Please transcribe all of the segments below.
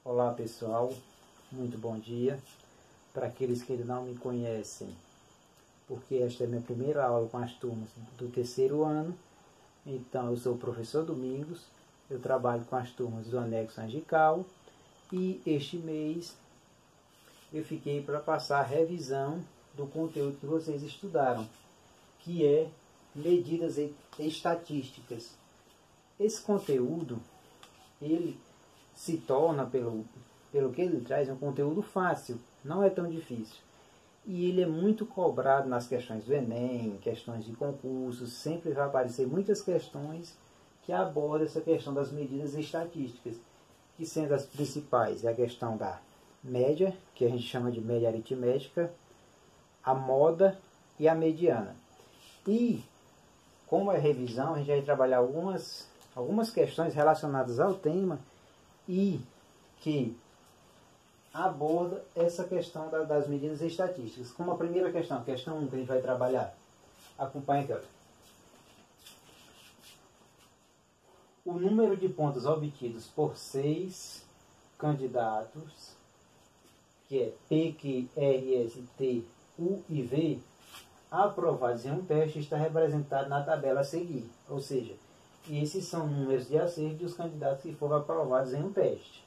Olá pessoal, muito bom dia. Para aqueles que ainda não me conhecem, porque esta é a minha primeira aula com as turmas do terceiro ano, então eu sou o professor Domingos, eu trabalho com as turmas do anexo angical e este mês eu fiquei para passar a revisão do conteúdo que vocês estudaram, que é medidas estatísticas. Esse conteúdo, ele se torna, pelo que ele traz, um conteúdo fácil, não é tão difícil. E ele é muito cobrado nas questões do Enem, questões de concursos, sempre vai aparecer muitas questões que abordam essa questão das medidas estatísticas, que sendo as principais é a questão da média, que a gente chama de média aritmética, a moda e a mediana. E, como é revisão, a gente vai trabalhar algumas questões relacionadas ao tema e que aborda essa questão das medidas estatísticas. Como a primeira questão, questão 1, que a gente vai trabalhar. Acompanhe aqui, olha. O número de pontos obtidos por 6 candidatos, que é P, Q, R, S, T, U e V, aprovados em um teste, está representado na tabela a seguir. Ou seja, esses são números de acerto dos candidatos que foram aprovados em um teste.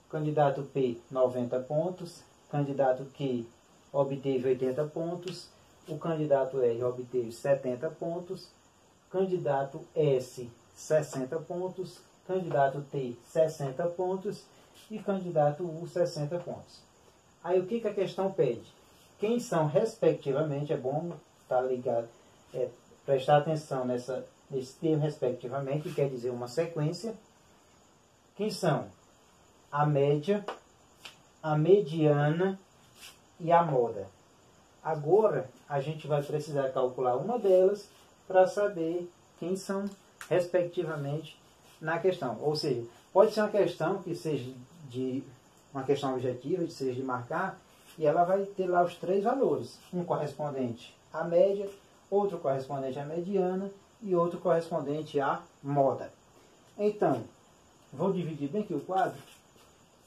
Candidato P, 90 pontos. Candidato Q obteve 80 pontos. O candidato R obteve 70 pontos. Candidato S, 60 pontos. Candidato T, 60 pontos. E candidato U, 60 pontos. Aí o que a questão pede? Quem são, respectivamente, é bom estar ligado, prestar atenção nesse termo, respectivamente, que quer dizer uma sequência. Quem são? A média, a mediana e a moda. Agora, a gente vai precisar calcular uma delas para saber quem são, respectivamente, na questão. Ou seja, pode ser uma questão que seja uma questão objetiva, seja de marcar, e ela vai ter lá os 3 valores. Um correspondente à média, outro correspondente à mediana e outro correspondente à moda. Então, vou dividir bem aqui o quadro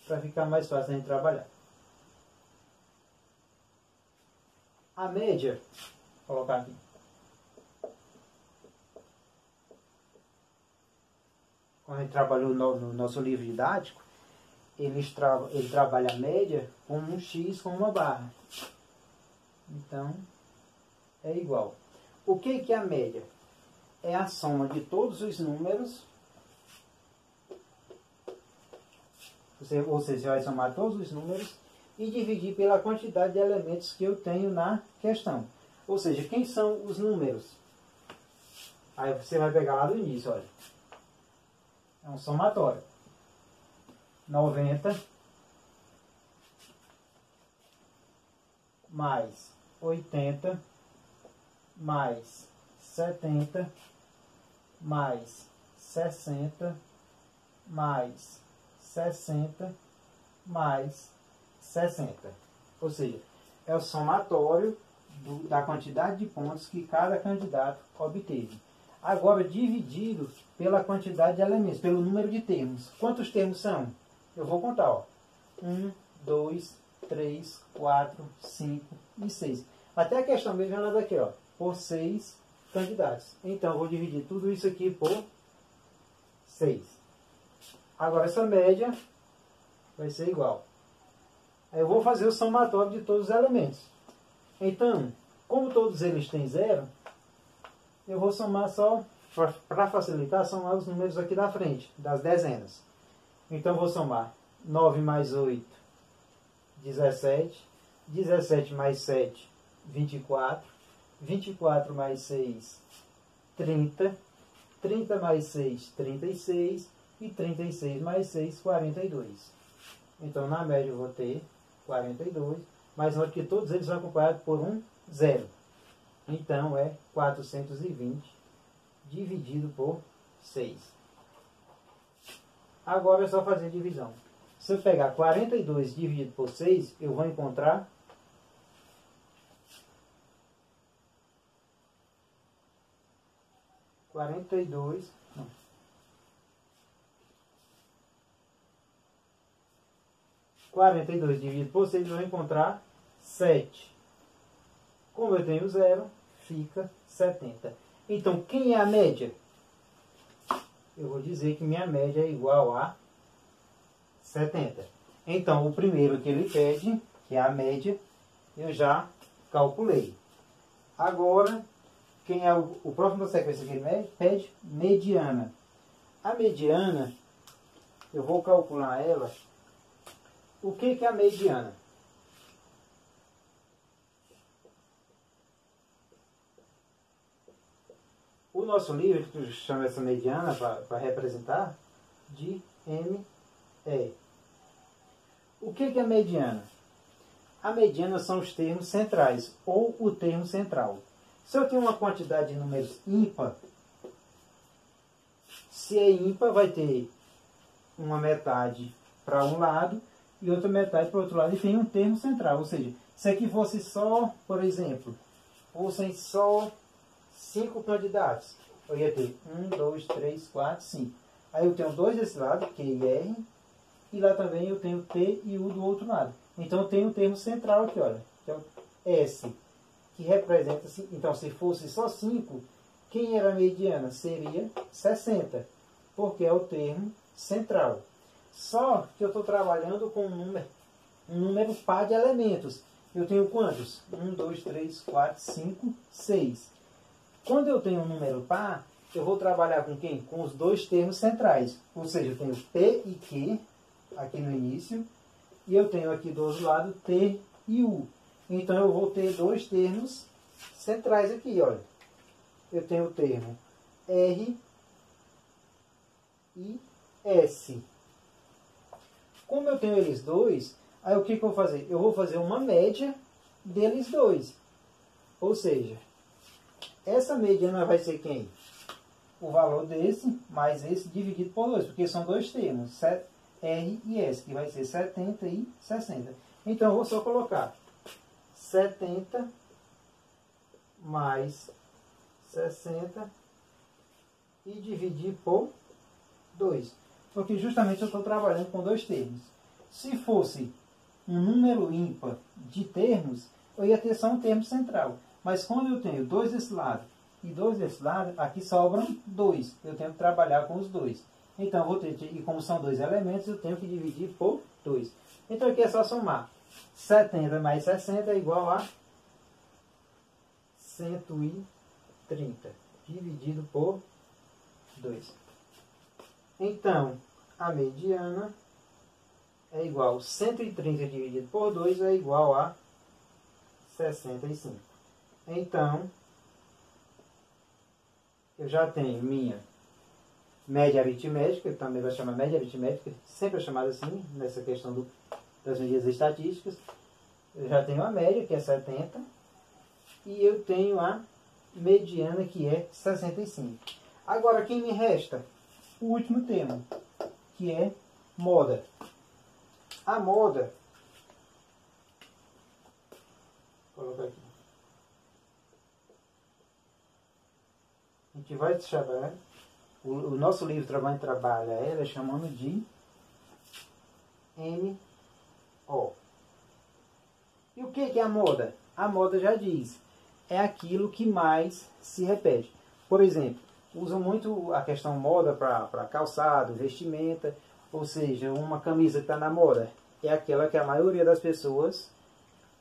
para ficar mais fácil a gente trabalhar. A média, vou colocar aqui. Quando a gente trabalhou no nosso livro didático, ele trabalha a média com um X com uma barra. Então, é igual. O que é a média? É a soma de todos os números. Você vai somar todos os números e dividir pela quantidade de elementos que eu tenho na questão. Ou seja, quem são os números? Aí você vai pegar lá do início, olha. É um somatório. 90 mais 80 mais 70 mais 60 mais 60 mais 60. Ou seja, é o somatório da quantidade de pontos que cada candidato obteve. Agora, dividido pela quantidade de elementos, pelo número de termos. Quantos termos são? Eu vou contar, ó. 1, 2, 3, 4, 5 e 6. Até a questão mesmo ela daqui, ó. Por 6 candidatos. Então, eu vou dividir tudo isso aqui por 6. Agora, essa média vai ser igual. Aí eu vou fazer o somatório de todos os elementos. Então, como todos eles têm 0, eu vou somar só, para facilitar, somar os números aqui da frente, das dezenas. Então, eu vou somar 9 mais 8, 17. 17 mais 7, 24. 24 mais 6, 30. 30 mais 6, 36. E 36 mais 6, 42. Então, na média, eu vou ter 42. Mas olha que todos eles vão acompanhados por um 0. Então, é 420 dividido por 6. Agora é só fazer divisão. Se eu pegar 42 dividido por 6, eu vou encontrar 42. 42 dividido por 6, eu vou encontrar 7. Como eu tenho 0, fica 70. Então, quem é a média? Eu vou dizer que minha média é igual a 70. Então, o primeiro que ele pede, que é a média, eu já calculei. Agora, quem é o próximo da sequência que ele pede? Mediana. A mediana, eu vou calcular ela. O que é a mediana? O nosso livro, que chama essa mediana para representar, de ME. O que é a mediana? A mediana são os termos centrais, ou o termo central. Se eu tenho uma quantidade de números ímpar, se é ímpar, vai ter uma metade para um lado e outra metade para o outro lado, e tem um termo central. Ou seja, se aqui fosse só, por exemplo, fossem só 5 candidatos, eu ia ter 1, 2, 3, 4, 5. Aí eu tenho 2 desse lado, Q e R, e lá também eu tenho T e U do outro lado. Então eu tenho o termo central aqui, olha, que é o S, que representa, então se fosse só 5, quem era a mediana? Seria 60, porque é o termo central. Só que eu estou trabalhando com um número par de elementos. Eu tenho quantos? 1, 2, 3, 4, 5, 6. Quando eu tenho um número par, eu vou trabalhar com quem? Com os dois termos centrais. Ou seja, eu tenho P e Q aqui no início, e eu tenho aqui do outro lado T e U. Então eu vou ter dois termos centrais aqui, olha. Eu tenho o termo R e S. Como eu tenho eles dois, aí o que eu vou fazer? Eu vou fazer uma média deles dois. Ou seja, essa mediana vai ser quem? O valor desse mais esse dividido por 2, porque são dois termos, R e S, que vai ser 70 e 60. Então eu vou só colocar 70 mais 60 e dividir por 2. Porque justamente eu estou trabalhando com dois termos. Se fosse um número ímpar de termos, eu ia ter só um termo central. Mas quando eu tenho 2 desse lado e 2 desse lado, aqui sobram 2. Eu tenho que trabalhar com os dois. Então, eu vou ter, e como são dois elementos, eu tenho que dividir por 2. Então, aqui é só somar. 70 mais 60 é igual a 130, dividido por 2. Então, a mediana é igual a 130 dividido por 2 é igual a 65. Então, eu já tenho minha média aritmética, que também vai chamar média aritmética, sempre é chamada assim, nessa questão das medidas estatísticas. Eu já tenho a média, que é 70, e eu tenho a mediana, que é 65. Agora, quem me resta? O último termo, que é moda. A moda, vou colocar aqui. A gente vai chamar, o nosso livro trabalha ela chamando de MO. E o que é a moda? A moda já diz, é aquilo que mais se repete. Por exemplo, usam muito a questão moda para calçado, vestimenta, ou seja, uma camisa que está na moda é aquela que a maioria das pessoas,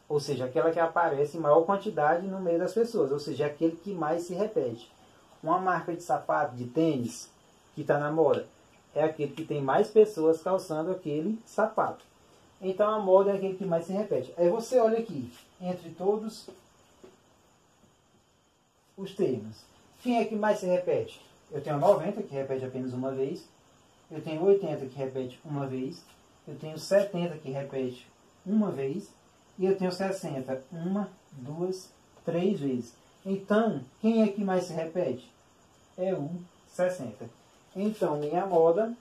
ou seja, aquela que aparece em maior quantidade no meio das pessoas, ou seja, aquele que mais se repete. Uma marca de sapato, de tênis, que está na moda, é aquele que tem mais pessoas calçando aquele sapato. Então a moda é aquele que mais se repete. Aí você olha aqui, entre todos os termos. Quem é que mais se repete? Eu tenho 90, que repete apenas uma vez. Eu tenho 80, que repete uma vez. Eu tenho 70, que repete uma vez. E eu tenho 60, uma, duas, 3 vezes. Então, quem é que mais se repete? É o 60. Então, minha moda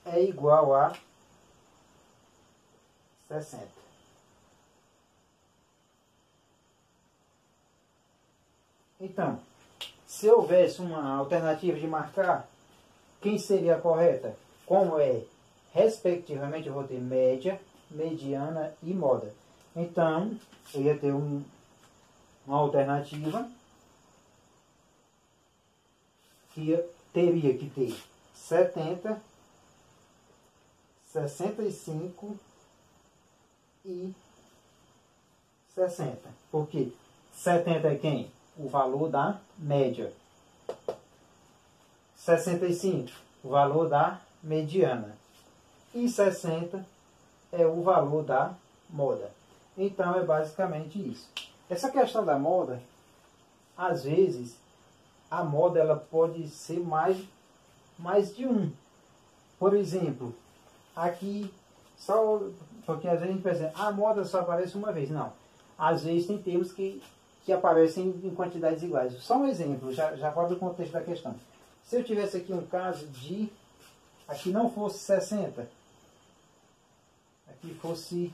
é igual a 60. Então, se houvesse uma alternativa de marcar, quem seria a correta? Como é respectivamente, eu vou ter média, mediana e moda. Então, eu ia ter uma alternativa que eu teria que ter 70, 65 e 60. Por quê? 70 é quem? O valor da média. 65, o valor da mediana. E 60 é o valor da moda. Então, é basicamente isso. Essa questão da moda, às vezes, a moda ela pode ser mais de um. Por exemplo, aqui, só porque às vezes a gente pensa, a moda só aparece uma vez. Não. Às vezes tem termos que aparecem em quantidades iguais. Só um exemplo, já fora do contexto da questão. Se eu tivesse aqui um caso de, aqui não fosse 60, aqui fosse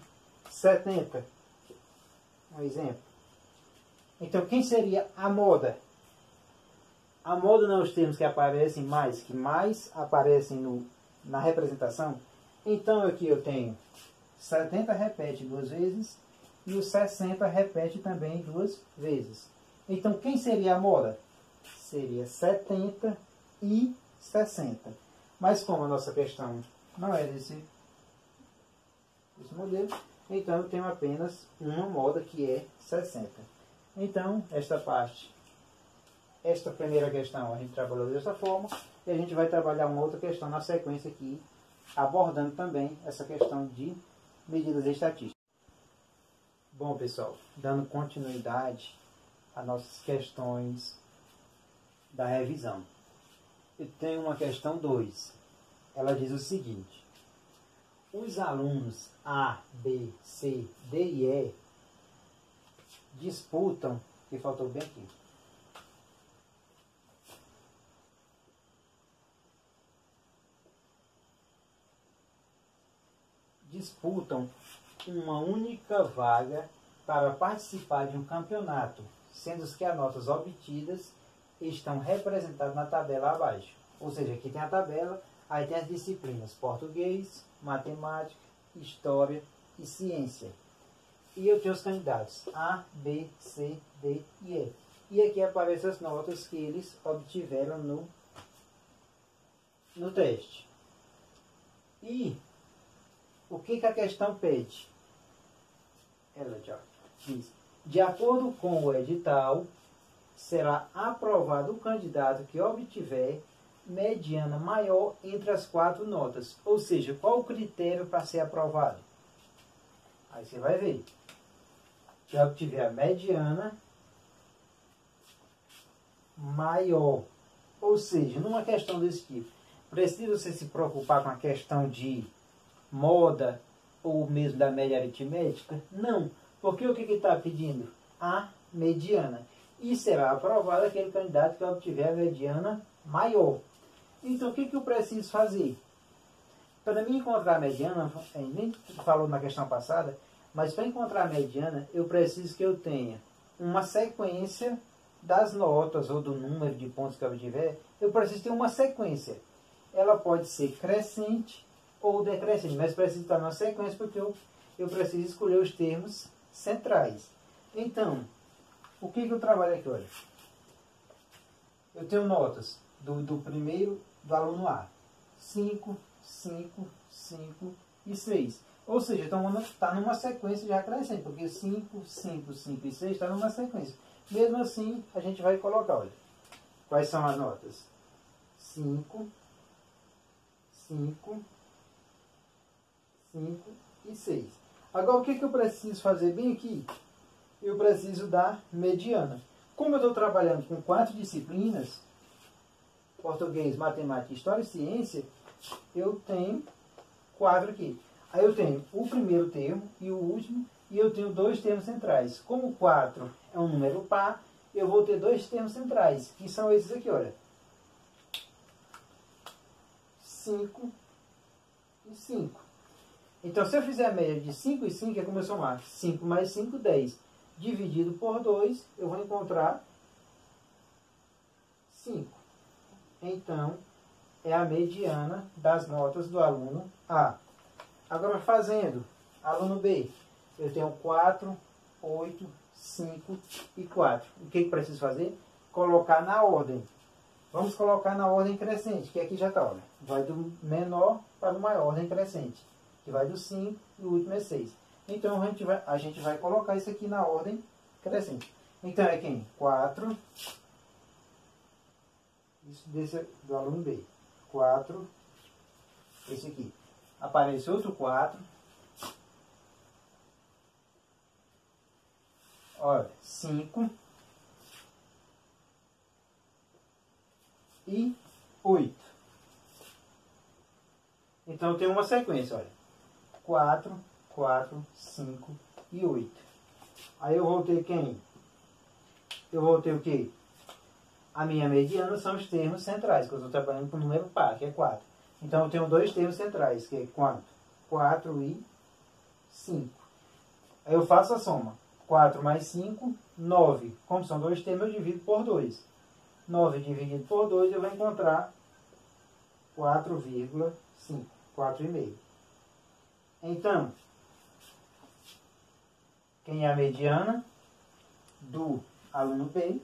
70, um exemplo. Então, quem seria a moda? A moda não é os termos que aparecem mais, que mais aparecem na representação. Então, aqui eu tenho 70 repete 2 vezes e o 60 repete também 2 vezes. Então, quem seria a moda? Seria 70 e 60. Mas como a nossa questão não é desse modelo, então eu tenho apenas uma moda que é 60. Então, esta primeira questão a gente trabalhou dessa forma, e a gente vai trabalhar uma outra questão na sequência aqui, abordando também essa questão de medidas estatísticas. Bom, pessoal, dando continuidade às nossas questões da revisão. Eu tenho uma questão 2. Ela diz o seguinte: os alunos A, B, C, D e E disputam, que faltou bem aqui, disputam uma única vaga para participar de um campeonato, sendo que as notas obtidas estão representadas na tabela abaixo. Ou seja, aqui tem a tabela, aí tem as disciplinas português, matemática, história e ciência. E eu tenho os candidatos A, B, C, D e E. E aqui aparecem as notas que eles obtiveram no teste. E o que a questão pede? Ela já diz: de acordo com o edital, será aprovado o candidato que obtiver mediana maior entre as 4 notas. Ou seja, qual o critério para ser aprovado? Aí você vai ver. Que obtiver a mediana maior. Ou seja, numa questão desse tipo, precisa você se preocupar com a questão de moda ou mesmo da média aritmética? Não. Porque o que está pedindo? A mediana. E será aprovado aquele candidato que obtiver a mediana maior. Então, o que eu preciso fazer? Para mim encontrar a mediana, nem falou na questão passada, mas para encontrar a mediana, eu preciso que eu tenha uma sequência das notas ou do número de pontos que eu obtiver. Eu preciso ter uma sequência. Ela pode ser crescente ou decrescente, mas precisa estar numa sequência porque eu preciso escolher os termos centrais. Então, o que eu trabalho aqui, olha? Eu tenho notas do primeiro, do aluno A. 5, 5, 5 e 6. Ou seja, está numa sequência já crescente, porque 5, 5, 5 e 6 está numa sequência. Mesmo assim, a gente vai colocar, olha. Quais são as notas? 5, 5, 5 e 6. Agora, o que eu preciso fazer bem aqui? Eu preciso da mediana. Como eu estou trabalhando com 4 disciplinas, português, matemática, história e ciência, eu tenho 4 aqui. Aí eu tenho o primeiro termo e o último, e eu tenho 2 termos centrais. Como 4 é um número par, eu vou ter 2 termos centrais, que são esses aqui, olha. 5 e 5. Então, se eu fizer a média de 5 e 5, é como eu somar 5 mais 5, 10. Dividido por 2, eu vou encontrar 5. Então, é a mediana das notas do aluno A. Agora, fazendo aluno B, eu tenho 4, 8, 5 e 4. O que preciso fazer? Colocar na ordem. Vamos colocar na ordem crescente, que aqui já está, olha. Vai do menor para o maior, ordem crescente. Que vai do 5 e o último é 6. Então, a gente vai colocar isso aqui na ordem crescente. Então, é quem? 4. Isso desse do aluno B. 4. Esse aqui. Aparece outro 4. Olha, 5. E 8. Então, tem uma sequência, olha. 4, 4, 5 e 8. Aí eu vou ter quem? Eu vou ter o quê? A minha mediana são os termos centrais, que eu estou trabalhando com o número par, que é 4. Então, eu tenho dois termos centrais, que é quanto? 4 e 5. Aí eu faço a soma. 4 mais 5, 9. Como são dois termos, eu divido por 2. 9 dividido por 2, eu vou encontrar 4,5. 4,5. Então, quem é a mediana do aluno B?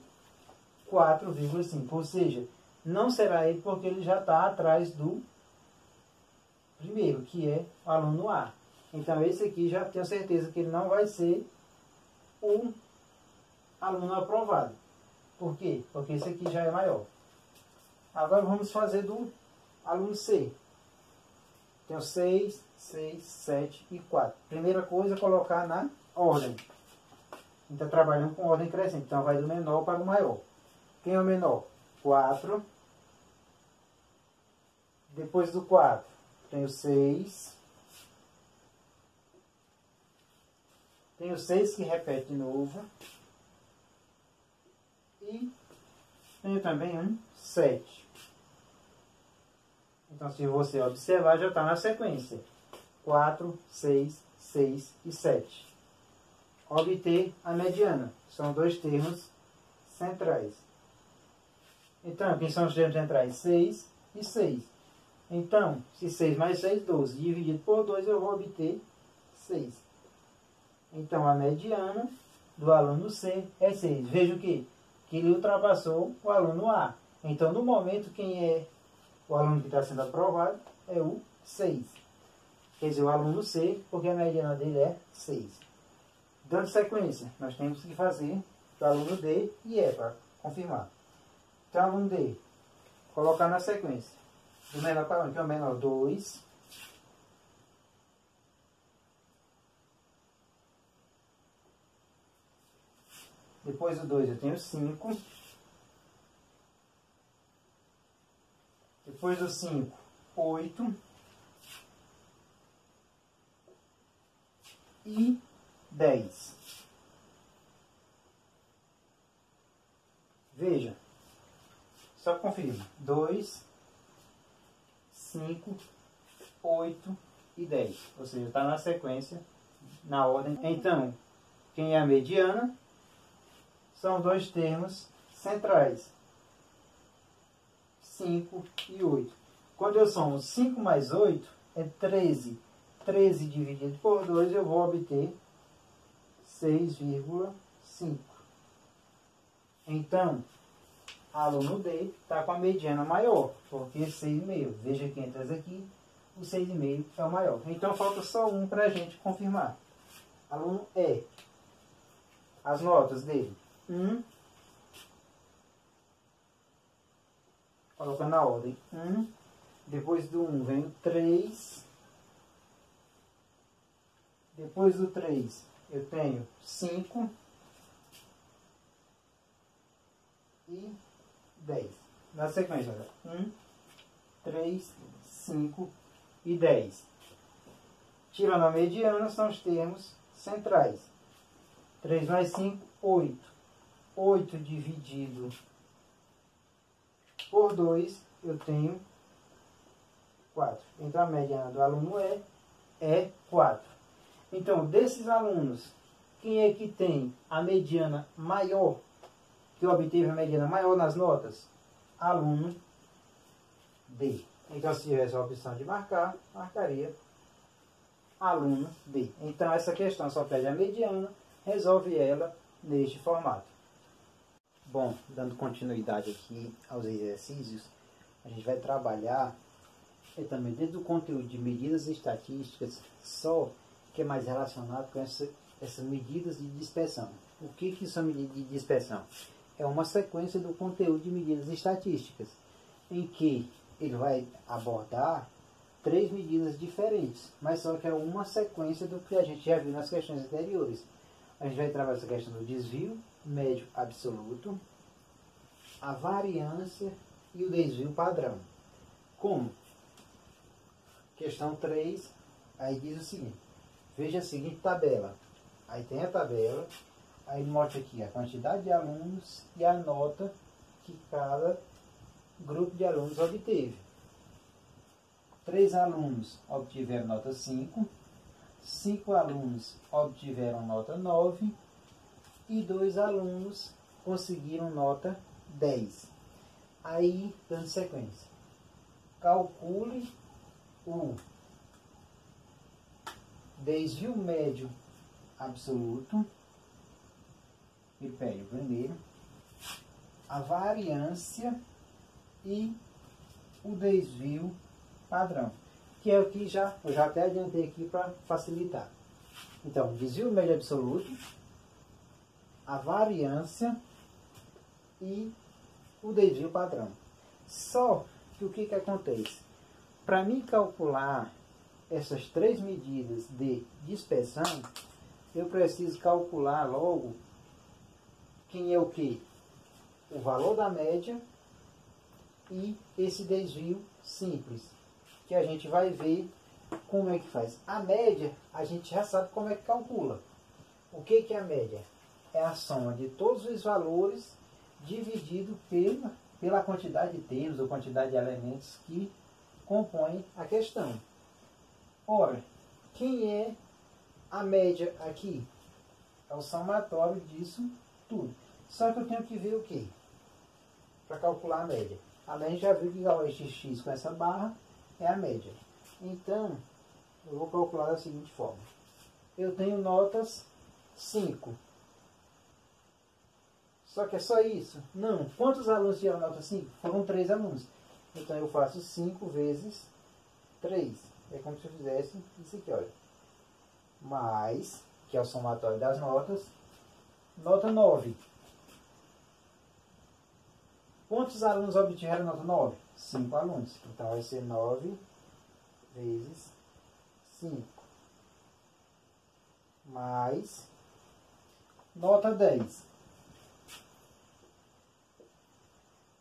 4,5. Ou seja, não será ele porque ele já está atrás do primeiro, que é o aluno A. Então, esse aqui já tenho certeza que ele não vai ser o aluno aprovado. Por quê? Porque esse aqui já é maior. Agora vamos fazer do aluno C. Tenho 6, 6, 7 e 4. Primeira coisa, colocar na ordem. Então, trabalhando com ordem crescente. Então, vai do menor para o maior. Quem é o menor? 4. Depois do 4, tenho 6. Tenho 6 que repete de novo. E tenho também um 7. Então, se você observar, já está na sequência. 4, 6, 6 e 7. Obter a mediana. São dois termos centrais. Então, quem são os termos centrais? 6 e 6. Então, se 6 mais 6, 12. Dividido por 2, eu vou obter 6. Então, a mediana do aluno C é 6. Veja o quê? Que ele ultrapassou o aluno A. Então, no momento, quem é o aluno que está sendo aprovado é o 6. Quer dizer, o aluno C, porque a mediana dele é 6. Dando sequência, nós temos que fazer o aluno D e E para confirmar. Então, aluno D, colocar na sequência. Do menor para o que é o menor 2. Depois do 2 eu tenho 5. Depois do 5, 8. E 10. Veja. Só confirma. 2, 5, 8 e 10. Ou seja, está na sequência, na ordem. Então, quem é a mediana? São dois termos centrais. 5 e 8. Quando eu somo 5 mais 8, é 13. 13 dividido por 2, eu vou obter 6,5. Então, aluno D está com a mediana maior, porque 6,5. Veja que entra aqui, o 6,5 é o maior. Então, falta só um para a gente confirmar. Aluno E. As notas dele. 1. Coloca na ordem. 1. Depois do 1 vem o 3. Depois do 3 eu tenho 5 e 10. Na sequência, olha. 1, 3, 5 e 10. Tirando a mediana, são os termos centrais. 3 mais 5, 8. 8 dividido por 2, eu tenho 4. Então, a mediana do aluno E é 4. Então, desses alunos, quem é que tem a mediana maior, que obteve a mediana maior nas notas? Aluno D. Então, se tivesse a opção de marcar, marcaria aluno D. Então, essa questão só pede a mediana, resolve ela neste formato. Bom, dando continuidade aqui aos exercícios, a gente vai trabalhar também dentro do conteúdo de medidas estatísticas, só que é mais relacionado com essas medidas de dispersão. O que são medidas de dispersão? É uma sequência do conteúdo de medidas estatísticas, em que ele vai abordar 3 medidas diferentes, mas só que é uma sequência do que a gente já viu nas questões anteriores. A gente vai trabalhar essa questão do desvio médio absoluto, a variância e o desvio padrão. Como? Questão 3, aí diz o seguinte: veja a seguinte tabela. Aí tem a tabela, aí mostra aqui a quantidade de alunos e a nota que cada grupo de alunos obteve. 3 alunos obtiveram nota 5, 5 alunos obtiveram nota 9 e 2 alunos conseguiram nota 10. Aí, dando sequência, calcule o desvio médio absoluto, ele pede o primeiro, a variância e o desvio padrão, que é o que eu já até adiantei aqui para facilitar. Então, desvio médio absoluto, a variância e o desvio padrão. Só que o que acontece? Para mim calcular essas 3 medidas de dispersão, eu preciso calcular logo quem é o que? O valor da média e esse desvio simples, que a gente vai ver como é que faz. A média, a gente já sabe como é que calcula. O que é a média? É a soma de todos os valores dividido pela quantidade de termos ou quantidade de elementos que compõem a questão. Ora, quem é a média aqui? É o somatório disso tudo. Só que eu tenho que ver o quê? Para calcular a média. A média já viu que igual a x com essa barra é a média. Então, eu vou calcular da seguinte forma. Eu tenho notas 5. Só que é só isso? Não. Quantos alunos tiveram nota 5? Foram 3 alunos. Então eu faço 5 vezes 3. É como se eu fizesse isso aqui, olha. Mais, que é o somatório das notas, nota 9. Quantos alunos obtiveram nota 9? 5 alunos. Então vai ser 9 vezes 5. Mais nota 10.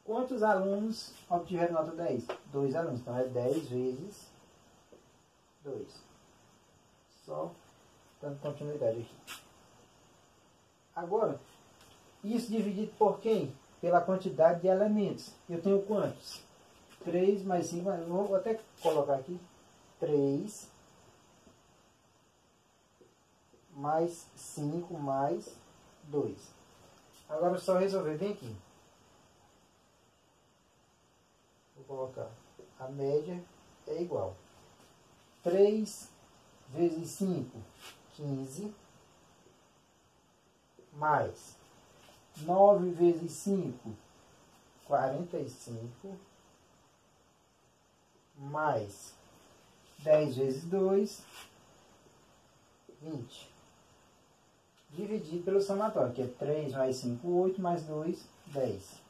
Quantos alunos obtiveram nota 10? 2 alunos. Então é 10 vezes 2. Só dando continuidade aqui. Agora, isso dividido por quem? Pela quantidade de elementos. Eu tenho quantos? 3 mais 5, vou até colocar aqui. 3 mais 5 mais 2. Agora é só resolver bem aqui. Vou colocar. A média é igual. 3 vezes 5, 15. Mais 9 vezes 5, 45. Mais 10 vezes 2, 20. Dividido pelo somatório, que é 3 mais 5, 8, mais 2, 10.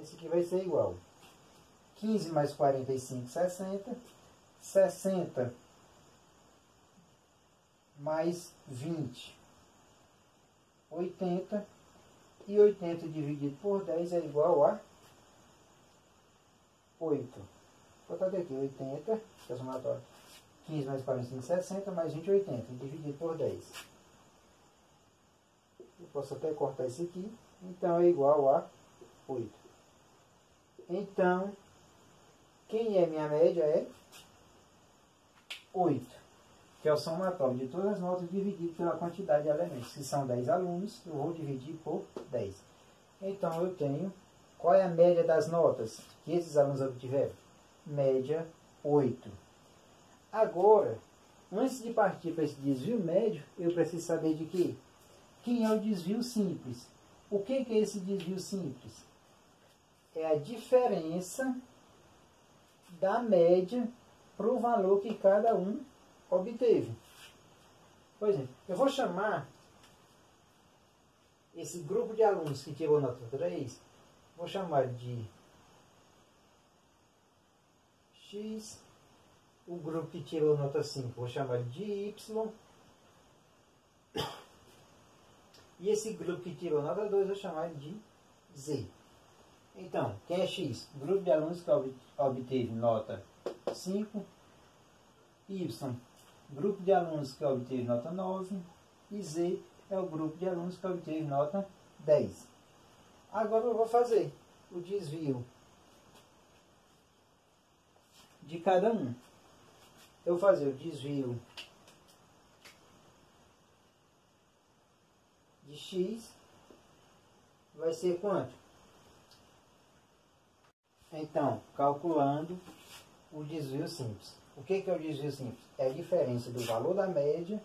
Esse aqui vai ser igual. 15 mais 45, 60. 60 mais 20, 80. E 80 dividido por 10 é igual a 8. Vou botar aqui 80, que é o somatório. 15 mais 45, 60, mais 20, 80. Dividido por 10. Eu posso até cortar isso aqui. Então é igual a 8. Então, quem é minha média é 8, que é o somatório de todas as notas dividido pela quantidade de elementos. Se são 10 alunos, eu vou dividir por 10. Então, eu tenho Qual é a média das notas que esses alunos obtiveram? Média 8. Agora, antes de partir para esse desvio médio, eu preciso saber de quê? Quem é o desvio simples? O que é esse desvio simples? É a diferença da média para o valor que cada um obteve. Por exemplo, eu vou chamar esse grupo de alunos que tirou nota 3, vou chamar de X. O grupo que tirou nota 5, vou chamar de Y. E esse grupo que tirou nota 2, vou chamar de Z. Então, quem é X? Grupo de alunos que obteve nota 5. Y, grupo de alunos que obteve nota 9. E Z é o grupo de alunos que obteve nota 10. Agora eu vou fazer o desvio de cada um. Eu vou fazer o desvio de X, vai ser quanto? Então, calculando o desvio simples. O que é o desvio simples? É a diferença do valor da média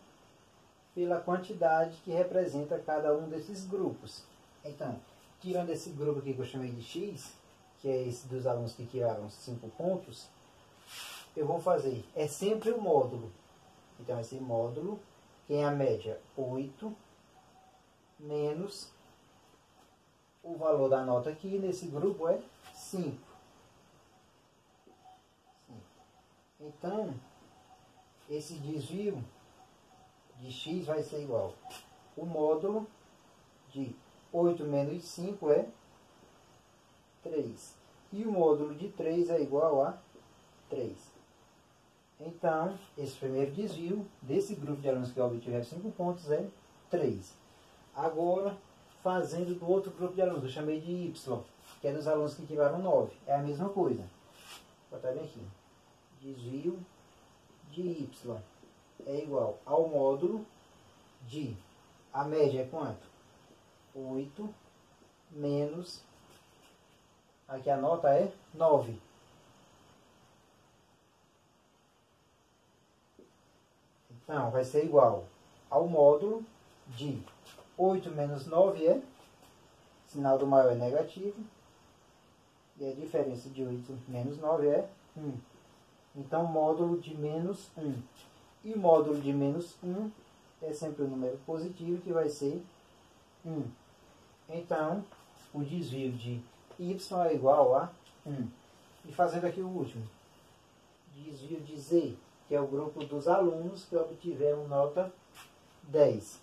pela quantidade que representa cada um desses grupos. Então, tirando esse grupo aqui que eu chamei de X, que é esse dos alunos que tiraram 5 pontos, eu vou fazer, é sempre o módulo. Então, esse módulo, que é a média 8, menos o valor da nota aqui nesse grupo é 5. Então, esse desvio de X vai ser igual. O módulo de 8 menos 5 é 3. E o módulo de 3 é igual a 3. Então, esse primeiro desvio desse grupo de alunos que obtiveram 5 pontos é 3. Agora, fazendo do outro grupo de alunos, eu chamei de Y, que é dos alunos que tiveram 9. É a mesma coisa. Vou botar bem aqui. Desvio de Y é igual ao módulo de, a média é quanto? 8 menos, aqui a nota é 9. Então, vai ser igual ao módulo de 8 menos 9 é, sinal do maior é negativo, e a diferença de 8 menos 9 é 1. Então, módulo de menos 1. E o módulo de menos 1 é sempre um número positivo, que vai ser 1. Então, o desvio de Y é igual a 1. E fazendo aqui o último. Desvio de Z, que é o grupo dos alunos que obtiveram nota 10.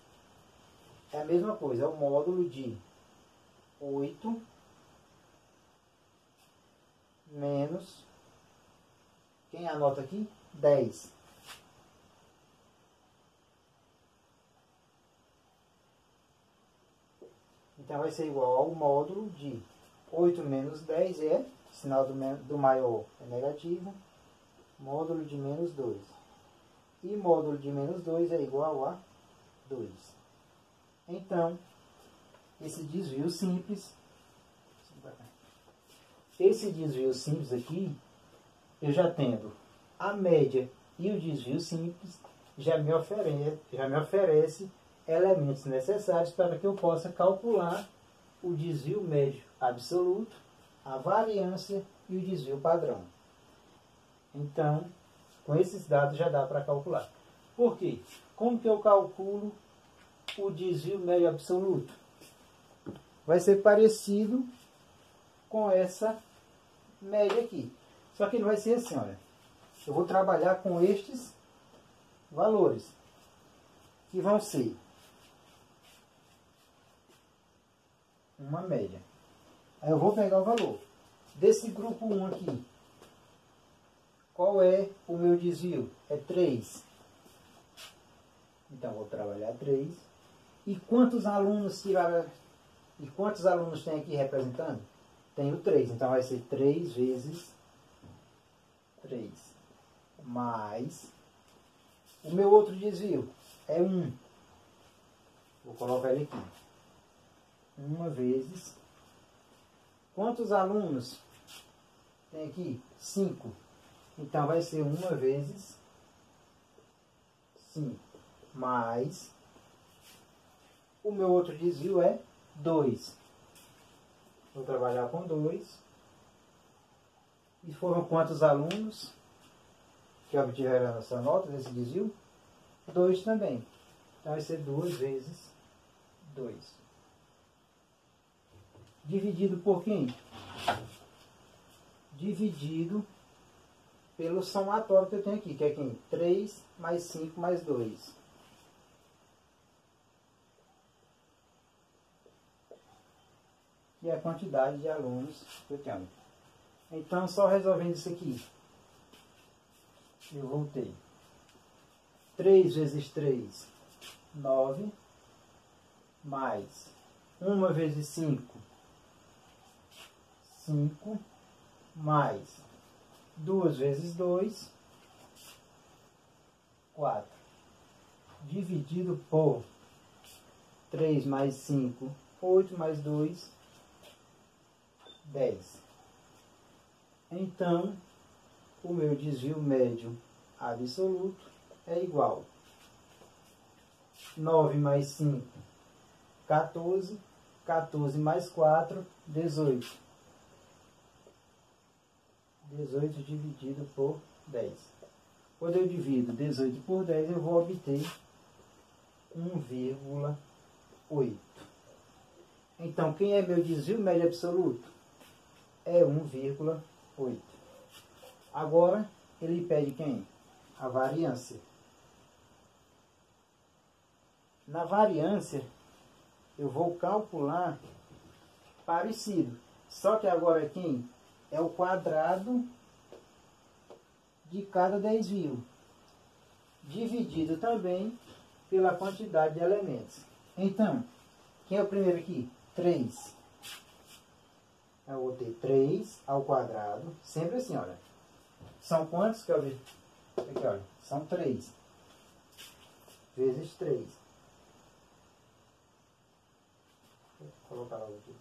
É a mesma coisa, é o módulo de 8 menos, quem anota aqui? 10. Então vai ser igual ao módulo de 8 menos 10 é, sinal do maior é negativo, módulo de menos 2. E módulo de menos 2 é igual a 2. Então, esse desvio simples aqui, eu já tendo a média e o desvio simples, já me oferece elementos necessários para que eu possa calcular o desvio médio absoluto, a variância e o desvio padrão. Então, com esses dados já dá para calcular. Por quê? Como que eu calculo o desvio médio absoluto? Vai ser parecido com essa média aqui. Só que não vai ser assim, olha. Eu vou trabalhar com estes valores, que vão ser uma média. Aí eu vou pegar o valor desse grupo 1 aqui. Qual é o meu desvio? É 3. Então, vou trabalhar 3. E quantos alunos tiraram? E quantos alunos tem aqui representando? Tenho 3. Então, vai ser 3 vezes 3. Mais o meu outro desvio é 1. Vou colocar ele aqui. 1 vezes. Quantos alunos tem aqui? 5. Então, vai ser 1 vezes 5. Mais o meu outro desvio é 2. Vou trabalhar com 2. E foram quantos alunos que obtiveram essa nota desse desvio? 2 também. Então, vai ser 2 vezes 2. Dividido por quem? Dividido pelo somatório que eu tenho aqui, que é quem? 3 mais 5 mais 2. Que é a quantidade de alunos que eu tenho. Então, só resolvendo isso aqui, eu vou ter 3 vezes 3, 9, mais 1 vezes 5, 5, mais 2 vezes 2, 4. Dividido por 3 mais 5, 8 mais 2, 10. Então, o meu desvio médio absoluto é igual 9 mais 5, 14, 14 mais 4, 18. 18 dividido por 10. Quando eu divido 18 por 10, eu vou obter 1,8. Então, quem é meu desvio médio absoluto? É 1,8. Agora, ele pede quem? A variância. Na variância, eu vou calcular parecido. Só que agora quem? É o quadrado de cada desvio. Dividido também pela quantidade de elementos. Então, quem é o primeiro aqui? 3. Eu vou ter 3 ao quadrado. Sempre assim, olha. São quantos que eu vi? Aqui, olha. São 3. Vezes 3. Vou colocar logo aqui.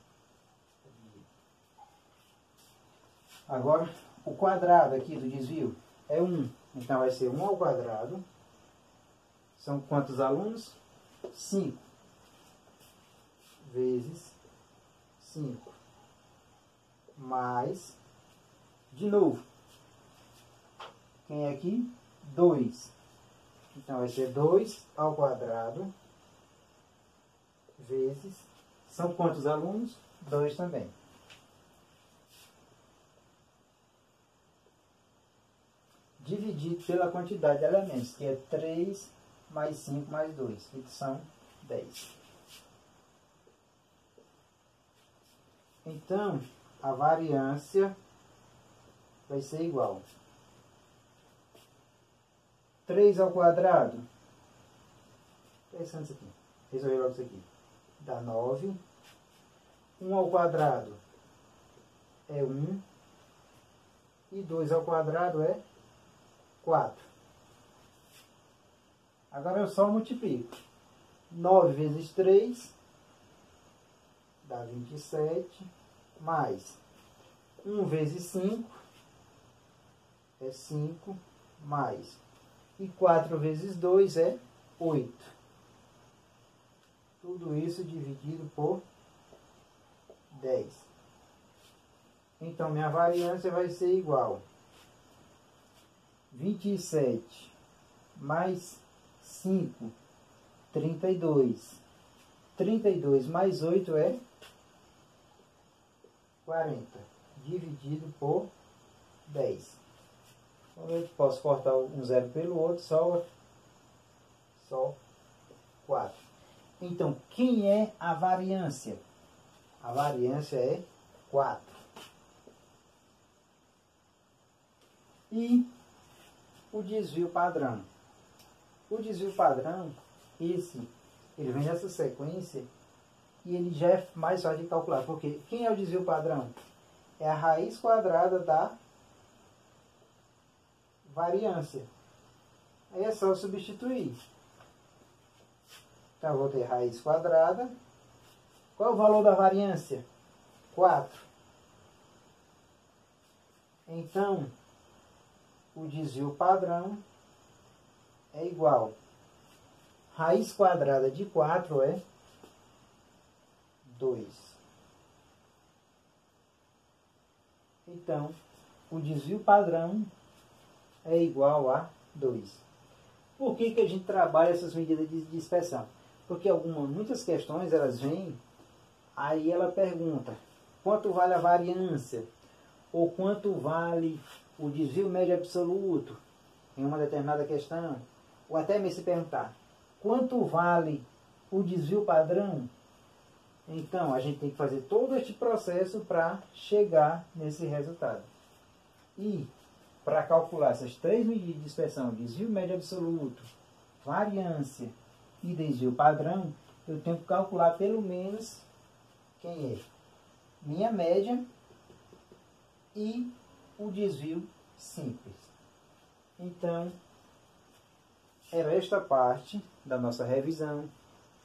Agora, o quadrado aqui do desvio é 1. Então, vai ser 1 ao quadrado. São quantos alunos? 5. Vezes 5. Mais, de novo, quem é aqui? 2. Então, vai ser 2 ao quadrado, vezes, são quantos alunos? 2 também. Dividido pela quantidade de elementos, que é 3 mais 5 mais 2, que são 10. Então, a variância vai ser igual. 3 ao quadrado. Pensando isso aqui. Resolver logo isso aqui. Dá 9. 1 ao quadrado é 1. E 2 ao quadrado é 4. Agora eu só multiplico. 9 vezes 3 dá 27. Mais 1 vezes 5 é 5. Mais. E 4 vezes 2 é 8. Tudo isso dividido por 10. Então, minha variância vai ser igual 27 mais 5, 32. 32 mais 8 é 40. Dividido por 10. Eu posso cortar um zero pelo outro, só 4. Então, quem é a variância? A variância é 4. E o desvio padrão. O desvio padrão, ele vem nessa sequência e ele já é mais fácil de calcular. Porque quem é o desvio padrão? É a raiz quadrada da variância. Aí é só substituir. Então, eu vou ter raiz quadrada. Qual é o valor da variância? 4. Então, o desvio padrão é igual. Raiz quadrada de 4 é 2. Então, o desvio padrão é igual a 2. Por que a gente trabalha essas medidas de dispersão? Porque muitas questões elas vêm, aí ela pergunta quanto vale a variância, ou quanto vale o desvio médio absoluto em uma determinada questão, ou até mesmo se perguntar quanto vale o desvio padrão. Então, a gente tem que fazer todo este processo para chegar nesse resultado. E, para calcular essas 3 medidas de dispersão, desvio médio absoluto, variância e desvio padrão, eu tenho que calcular pelo menos quem é minha média e o desvio simples. Então, era esta parte da nossa revisão.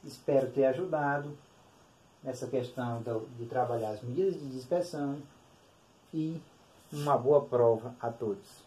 Espero ter ajudado nessa questão de trabalhar as medidas de dispersão, e uma boa prova a todos.